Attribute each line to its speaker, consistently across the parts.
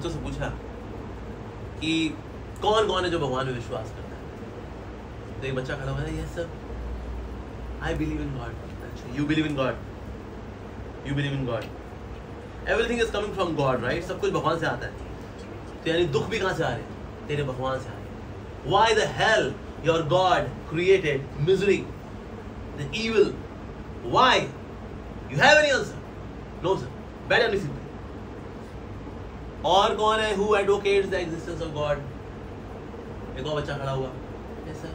Speaker 1: बच्चों से पूछा कि कौन कौन है जो भगवान में विश्वास करता है, तो एक बच्चा खड़ा हुआ है, yes sir I believe in God. You believe in God, you believe in God, everything is coming from God, right? सब कुछ भगवान से आता है। तो यानी दुख भी कहां से आ रहे हैं? तेरे भगवान से आ रहे हैं। Why the hell your God created misery, the evil? Why? You have any answer? No sir. बैठ अपनी सीट पे। और कौन है who advocates the existence of God? एक और बच्चा खड़ा हुआ, yes sir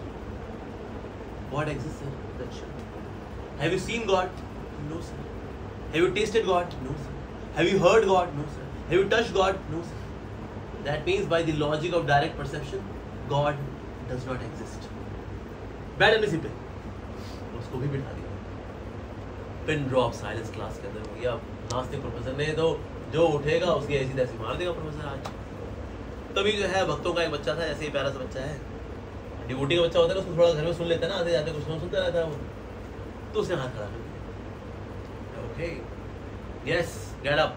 Speaker 1: God exists sir. अच्छा, have you seen God? No sir. Have you tasted God? No sir. Have you heard God? No sir. Have you touched God? No sir. That means by the logic of direct perception, God does not exist. बैठ अपनी seat पे। उसको भी बिठा दिया। Pin drop silence class के अंदर हो गया। नास्तिक प्रोफेसर ने तो जो उठेगा उसकी ऐसी तैसी मार देगा प्रोफेसर आज। तभी जो है भक्तों का एक बच्चा था, ऐसे ही प्यारा सा बच्चा है, डिवोटी का बच्चा होता है, उसको थोड़ा घर में सुन लेता है ना, आते जाते कुछ ना सुनता रहता है वो, तो उसने हाथ खड़ा कर दिया। Okay, yes, get up.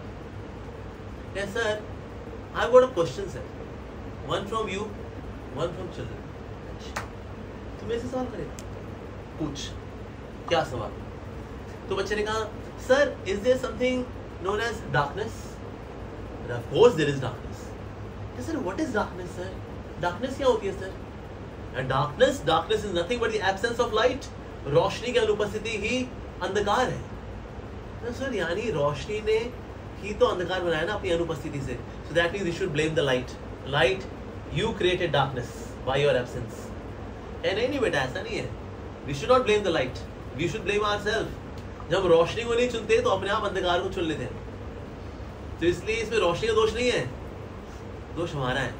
Speaker 1: Yes sir, I've got a question, sir. One from you, one from children. तो मेरे से सवाल करेगा, पूछ क्या सवाल? तो बच्चे ने कहा, sir is there something known as darkness? And of course there is darkness. Sir, what is darkness, sir? Darkness क्या होती है sir? And darkness is nothing but the absence of light. रोशनी की अनुपस्थिति ही अंधकार है। तो सर यानी रोशनी ने ही तो अंधकार बनाया ना अपनी अनुपस्थिति से। So that means we should blame the light. Light, you created darkness by your absence. And नहीं बेटा, ऐसा नहीं है। We should not blame the light. We should blame ourselves. जब रोशनी को नहीं चुनते तो अपने आप अंधकार को चुन लेते हैं। तो इसलिए इसमें रोशनी का दोष नहीं है, दोष हमारा है।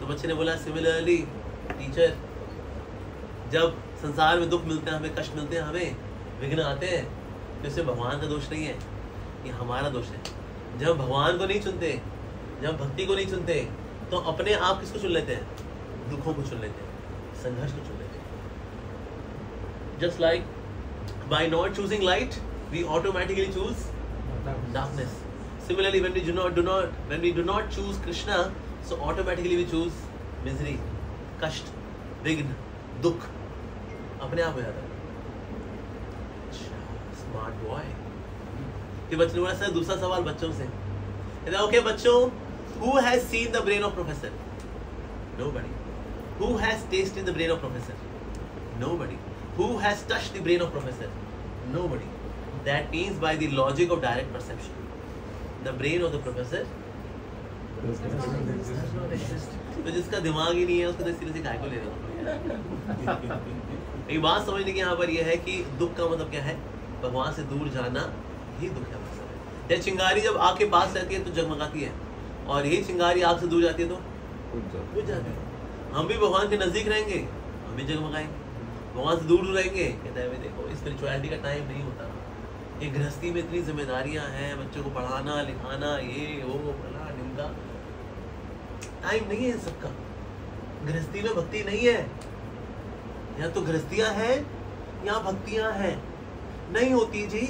Speaker 1: तो बच्चे ने बोला, सिमिलरली टीचर, जब संसार में दुख मिलते हैं, हमें कष्ट मिलते हैं, हमें विघ्न आते हैं, तो इसमें भगवान का दोष नहीं है, ये हमारा दोष है। जब भगवान को नहीं चुनते, जब भक्ति को नहीं चुनते, तो अपने आप किसको चुन लेते हैं? दुखों को चुन लेते हैं, संघर्ष को चुन लेते हैं। Just like by not choosing light, we automatically choose darkness. Similarly, when we do not choose Krishna, so automatically we choose misery, कष्ट, विघ्न, दुख, अपने आप हो जाता है। Smart boy. कि बच्चों ने बोला, सर दूसरा सवाल बच्चों से। ओके बच्चों, who has seen the brain of professor? Nobody. Who has tasted the brain of professor? Nobody. Who has touched the brain of professor? Nobody. That means by the logic of direct perception, the brain of the professor does not exist. तो जिसका दिमाग ही नहीं है उसको तो इस तरह से काय को ले रहा हूँ। एक बात समझने की यहाँ पर यह है कि दुख का मतलब क्या है? भगवान से दूर जाना ही दुख का मतलब है। चिंगारी जब आग के पास रहती है तो जगमगाती है, और यही चिंगारी आग से दूर जाती है तो बुझ जाती है। हम भी भगवान के नजदीक रहेंगे, हम भी जगमगाएंगे। भगवान से दूर रहेंगे, कहता है देखो स्पिरिचुअलिटी का टाइम नहीं होता। ये गृहस्थी में इतनी जिम्मेदारियां हैं, बच्चों को पढ़ाना लिखाना, ये वो फला निंदा, टाइम नहीं है इन सबका। गृहस्थी में भक्ति नहीं है, या तो गृहस्थियां हैं या भक्तियां हैं, नहीं होती जी।